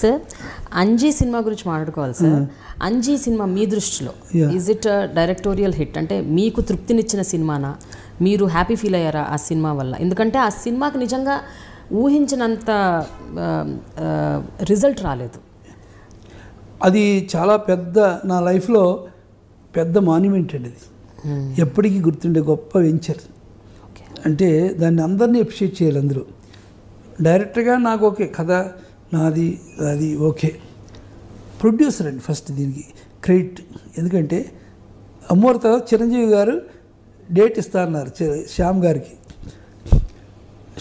Sir Anji cinema గురించి మాట్లాడుకోవాలి sir. Anji cinema మీ దృష్టిలో ఈజ్ ఇట్ డైరెక్టోరియల్ హిట్? అంటే మీకు తృప్తినిచ్చిన సినిమానా? మీరు హ్యాపీ ఫీల్ అయ్యారా ఆ సినిమా వల్ల? ఎందుకంటే ఆ సినిమాకి నిజంగా ఊహించినంత రిజల్ట్ రాలేదు. అది చాలా పెద్ద, నా లైఫ్లో పెద్ద మాన్యుమెంట్ అండి. అది ఎప్పటికీ గుర్తుండే గొప్ప వెంచర్. అంటే దాన్ని అందరినీ అప్రిషియేట్ చేయాలి అందరూ. డైరెక్టర్గా నాకు ఓకే, కథ నాది, అది ఓకే. ప్రొడ్యూసర్ అండి ఫస్ట్ దీనికి క్రెడిట్. ఎందుకంటే అమ్మోరు తర్వాత చిరంజీవి గారు డేట్ ఇస్తా అన్నారు శ్యామ్ గారికి.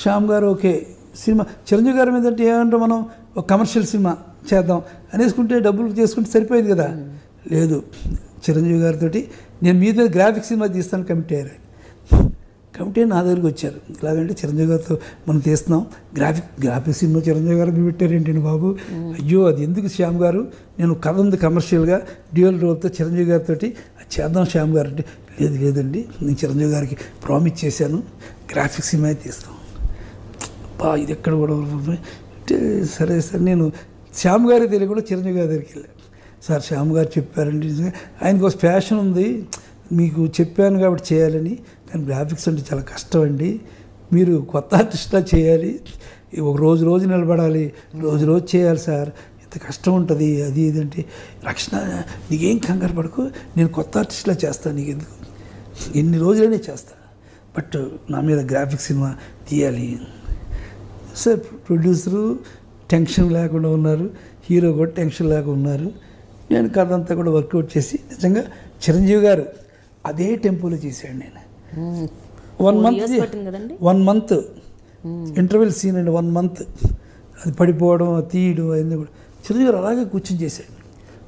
శ్యామ్ గారు ఓకే సినిమా చిరంజీవి గారి మీద అంటే ఏమంటే మనం ఒక కమర్షియల్ సినిమా చేద్దాం అనేసుకుంటే డబ్బులు చేసుకుంటే సరిపోయింది కదా. లేదు, చిరంజీవి గారితో నేను మీ దగ్గర గ్రాఫిక్ సినిమా తీస్తాను కమిటీ అయ్యారు. కమిటీ నా దగ్గరికి వచ్చారు. ఇలాగంటే చిరంజీవి గారితో మనం తీస్తున్నాం, గ్రాఫిక్ సినిమా చిరంజీవి గారు మీరు పెట్టారేంటండి బాబు, అయ్యో అది ఎందుకు శ్యామ్ గారు, నేను కథ ఉంది కమర్షియల్గా డ్యూయల్ రోల్తో చిరంజీవి గారితో చేద్దాం శ్యామ్ గారు అంటే, లేదండి నేను చిరంజీవి గారికి ప్రామిస్ చేశాను గ్రాఫిక్ సినిమా తీస్తాం. ఇది ఎక్కడ కూడా అంటే సరే సార్, నేను శ్యామ్ గారికి తెలియకుండా చిరంజీవి గారి దగ్గరికి వెళ్ళాను. సార్ శ్యామ్ గారు చెప్పారండి, ఆయనకు ఒక ప్యాషన్ ఉంది, మీకు చెప్పాను కాబట్టి చేయాలని, కానీ గ్రాఫిక్స్ అంటే చాలా కష్టం అండి, మీరు కొత్త ఆర్టిస్ట్లా చేయాలి, ఒక రోజు నిలబడాలి, రోజు చేయాలి సార్, ఇంత కష్టం ఉంటుంది అది ఇదంటే, రక్షణ నీకేం కంగారు పడకు, నేను కొత్త ఆర్టిస్ట్లా చేస్తాను, నీకు ఎందుకు ఎన్ని రోజులనే చేస్తా, బట్ నా మీద గ్రాఫిక్ సినిమా తీయాలి సార్. ప్రొడ్యూసరు టెన్షన్ లేకుండా ఉన్నారు, హీరో కూడా టెన్షన్ లేకుండా ఉన్నారు. నేను కథ అంతా కూడా వర్కౌట్ చేసి నిజంగా చిరంజీవి గారు అదే టెంపోలో చేశాడు. నేను 1 month ఇంటర్వెల్ సీన్ అండి, 1 month అది పడిపోవడం తీయడం అన్నీ కూడా చిరంజీవి గారు అలాగే కూర్చొని చేశాడు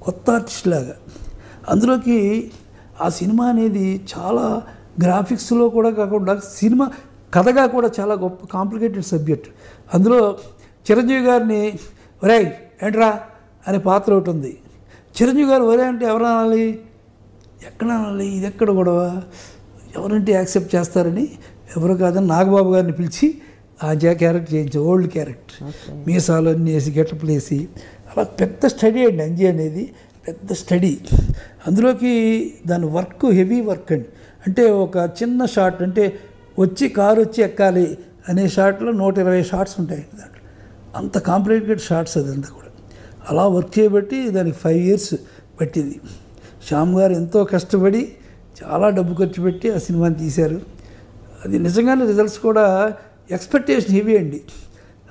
కొత్త ఆర్టిస్ట్ లాగా. అందులోకి ఆ సినిమా అనేది చాలా గ్రాఫిక్స్లో కూడా కాకుండా సినిమా కథగా కూడా చాలా గొప్ప కాంప్లికేటెడ్ సబ్జెక్ట్. అందులో చిరంజీవి గారిని ఒరే ఏంట్రా అనే పాత్ర ఒకటి ఉంది. చిరంజీవి గారు ఒరే అంటే ఎవరు అనాలి, ఎక్కడ అనాలి, ఇది ఎక్కడ గొడవ, ఎవరంటే యాక్సెప్ట్ చేస్తారని ఎవరు కాదని నాగబాబు గారిని పిలిచి ఆ క్యారెక్టర్ చేయించి, ఓల్డ్ క్యారెక్టర్, మీసాలు అన్నీ వేసి గెటప్లు వేసి, అలా పెద్ద స్టడీ అండి అంజీ అనేది, పెద్ద స్టడీ. అందులోకి దాని వర్క్ హెవీ వర్క్ అండి. అంటే ఒక చిన్న షాట్ అంటే కారు వచ్చి ఎక్కాలి అనే షాట్లో 120 షాట్స్ ఉంటాయండి దాంట్లో. అంత కాంప్లికేటెడ్ షాట్స్ అదంతా కూడా అలా వర్క్ చేయబట్టి దానికి 5 years పట్టింది. శ్యామ్ గారు ఎంతో కష్టపడి చాలా డబ్బు ఖర్చు పెట్టి ఆ సినిమాని తీశారు. అది నిజంగానే రిజల్ట్స్ కూడా ఎక్స్పెక్టేషన్ హెవీ అండి.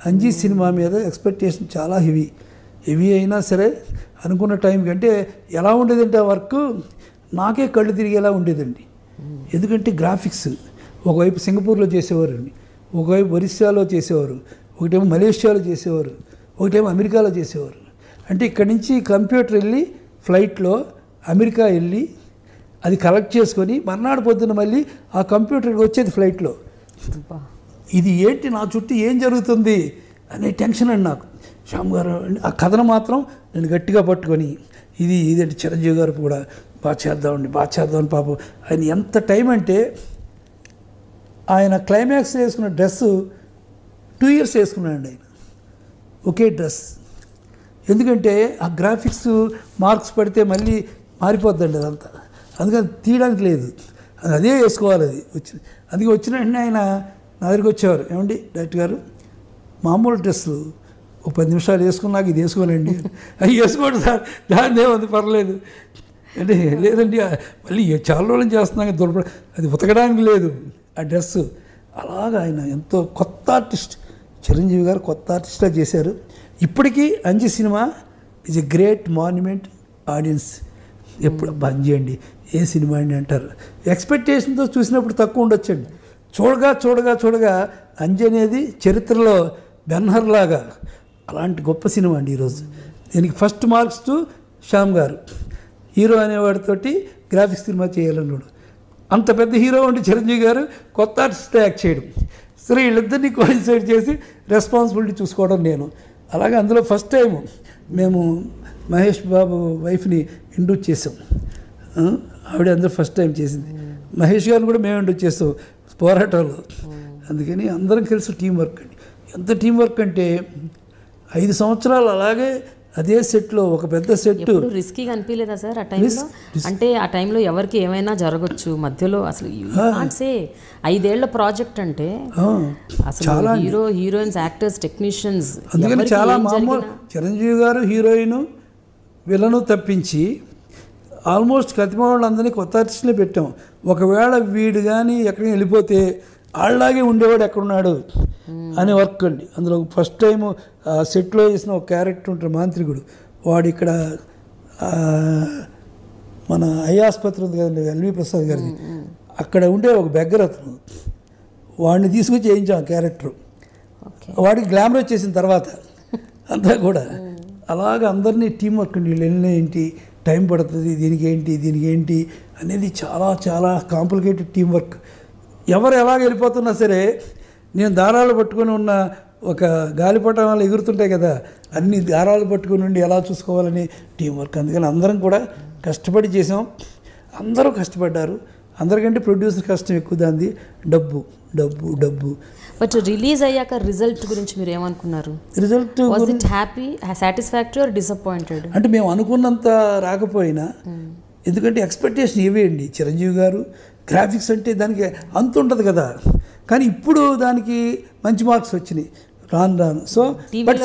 అంజీ సినిమా మీద ఎక్స్పెక్టేషన్ చాలా హెవీ అయినా సరే అనుకున్న టైం కంటే ఎలా ఉండేదంటే ఆ వర్క్ నాకే కళ్ళు తిరిగేలా ఉండేదండి. ఎందుకంటే గ్రాఫిక్స్ ఒకవైపు సింగపూర్లో చేసేవారండి, ఒకవైపు ఒరిస్సాలో చేసేవారు, ఒకటేమో మలేషియాలో చేసేవారు, ఒకటేమో అమెరికాలో చేసేవారు. అంటే ఇక్కడి నుంచి కంప్యూటర్ వెళ్ళి ఫ్లైట్లో అమెరికా వెళ్ళి అది కలెక్ట్ చేసుకొని మర్నాడు పొద్దున్న మళ్ళీ ఆ కంప్యూటర్కి వచ్చేది ఫ్లైట్లో. ఇది ఏంటి నా చుట్టూ ఏం జరుగుతుంది అనే టెన్షన్ అండి నాకు. శ్యామ్ గారు ఆ కథను మాత్రం నేను గట్టిగా పట్టుకొని ఇదంటే చిరంజీవి గారు కూడా బాగా చేద్దామని పాపం ఆయన ఎంత టైం అంటే ఆయన క్లైమాక్స్ వేసుకున్న డ్రెస్సు 2 years వేసుకున్నాడండి ఆయన, ఒకే డ్రెస్. ఎందుకంటే ఆ గ్రాఫిక్స్ మార్క్స్ పడితే మళ్ళీ మారిపోద్దండి అదంతా, అందుకని తీయడానికి లేదు, అదే వేసుకోవాలి. అది అందుకే వచ్చిన వెంటనే ఆయన నా దగ్గరికి వచ్చేవారు, ఏమండి డైరెక్టర్ గారు మామూలు డ్రెస్సులు ఒక 10 నిమిషాలు వేసుకున్నాక ఇది వేసుకోవాలండి, అవి వేసుకోండి సార్ దాన్ని ఏముంది పర్లేదు అంటే, లేదండి మళ్ళీ చాలా రోజులు చేస్తున్నాక దొరకడం అది ఉతకడానికి లేదు ఆ డ్రెస్సు. అలాగా ఆయన ఎంతో కొత్త ఆర్టిస్ట్, చిరంజీవి గారు కొత్త ఆర్టిస్ట్గా చేశారు. ఇప్పటికీ Anji cinema is a great monument. Audience ఎప్పుడు అంజీ అండి ఏ సినిమా అండి అంటారు. ఎక్స్పెక్టేషన్తో చూసినప్పుడు తక్కువ ఉండొచ్చండి, చూడగా అంజీ అనేది చరిత్రలో బెన్హర్ లాగా అలాంటి గొప్ప సినిమా అండి. ఈరోజు దీనికి ఫస్ట్ మార్క్స్ టు శ్యామ్ గారు, హీరో అనేవాడితోటి గ్రాఫిక్స్ సినిమా చేయాలన్నాడు. అంత పెద్ద హీరో ఉండి చిరంజీవి గారు కొత్త ఆర్టిస్ట్ యాక్ట్ చేయడం, సరే వీళ్ళిద్దరినీ కోయిన్సైడ్ చేసి రెస్పాన్సిబిలిటీ చూసుకోవడం నేను. అలాగే అందులో ఫస్ట్ టైం మేము మహేష్ బాబు వైఫ్ని ఇంట్రడ్యూస్ చేసాం, ఆవిడ అందరూ ఫస్ట్ టైం చేసింది. మహేష్ గారిని కూడా మేము ఇంట్రడ్యూస్ చేస్తాం పోరాటాలు. అందుకని అందరం కలిసి టీం వర్క్ అండి. ఎంత టీం వర్క్ అంటే 5 సంవత్సరాలు అలాగే అదే సెట్లో ఒక పెద్ద సెట్. ఎప్పుడు రిస్కీగా అనిపించలేదా సార్ ఆ టైంలో? అంటే ఆ టైంలో ఎవరికి ఏమైనా జరగచ్చు మధ్యలో, అసలు సే 5 ఏళ్ల ప్రాజెక్ట్ అంటే అసలు హీరోయిన్స్, యాక్టర్స్, టెక్నీషియన్స్, అందుకని చాలా మామూలు. చిరంజీవి గారు హీరోయిన్ విలను తప్పించి ఆల్మోస్ట్ కతిమ వాళ్ళందరినీ కొత్త ఆర్టిస్టులే పెట్టాం. ఒకవేళ వీడు కానీ ఎక్కడికి వెళ్ళిపోతే వాళ్ళలాగే ఉండేవాడు ఎక్కడున్నాడు అనే వర్క్ అండి. అందులో ఫస్ట్ టైము సెట్లో చేసిన ఒక క్యారెక్టర్ ఉంటాడు మాంత్రికుడు. వాడు ఇక్కడ మన ఐ ఆసుపత్రి ఉంది కదండి ఎల్వి ప్రసాద్ గారిది, అక్కడ ఉండే ఒక బెగ్గర్ అతను, వాడిని తీసుకొచ్చి చేయించాం ఆ క్యారెక్టర్. వాడికి గ్లామర్ వచ్చేసిన తర్వాత అంతా కూడా అలాగ అందరినీ టీం వర్క్ అండి. వీళ్ళు వెళ్ళిన ఏంటి, టైం పడుతుంది, దీనికి ఏంటి అనేది చాలా చాలా కాంప్లికేటెడ్ టీం వర్క్. ఎవరు ఎలాగ వెళ్ళిపోతున్నా సరే నేను దారాలు పట్టుకొని ఉన్న ఒక గాలిపటం వల్ల ఎగురుతుంటాయి కదా, అన్ని దారాలు పట్టుకుని ఉండి ఎలా చూసుకోవాలని టీం వర్క్. అందుకని అందరం కూడా కష్టపడి చేసాం. అందరూ కష్టపడ్డారు. అందరికంటే ప్రొడ్యూసర్ కష్టం ఎక్కువ, దాన్ని డబ్బు డబ్బు డబ్బు. బట్ రిలీజ్ అయ్యాక రిజల్ట్ గురించి మీరు ఏమనుకున్నారు? Result was it happy, satisfactory or disappointed? అంటే మేము అనుకున్నంత రాకపోయినా, ఎందుకంటే ఎక్స్పెక్టేషన్ ఇవేయండి. చిరంజీవి గారు గ్రాఫిక్స్ అంటే దానికి అంత ఉంటుంది కదా, కానీ ఇప్పుడు దానికి మంచి మార్క్స్ వచ్చినాయి రాను. సో బట్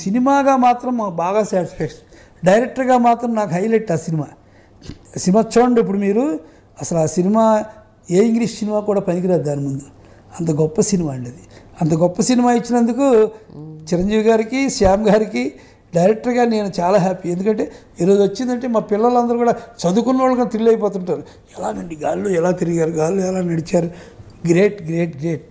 సినిమాగా మాత్రం మాకు బాగా సాటిస్ఫాక్షన్. డైరెక్టర్గా మాత్రం నాకు హైలైట్ ఆ సినిమా చూడండి. ఇప్పుడు మీరు అసలు ఆ సినిమా ఏ ఇంగ్లీష్ సినిమా కూడా పనికిరాదు దాని ముందు. అంత గొప్ప సినిమా అండి అది. అంత గొప్ప సినిమా ఇచ్చినందుకు చిరంజీవి గారికి, శ్యామ్ గారికి, డైరెక్టర్గా నేను చాలా హ్యాపీ. ఎందుకంటే ఈరోజు వచ్చిందంటే మా పిల్లలందరూ కూడా చదువుకున్న వాళ్ళు కూడా థ్రిల్ అయిపోతుంటారు. ఎలాగండి గాల్లో ఎలా తిరిగారు, గాల్లో ఎలా నడిచారు, గ్రేట్ గ్రేట్ గ్రేట్.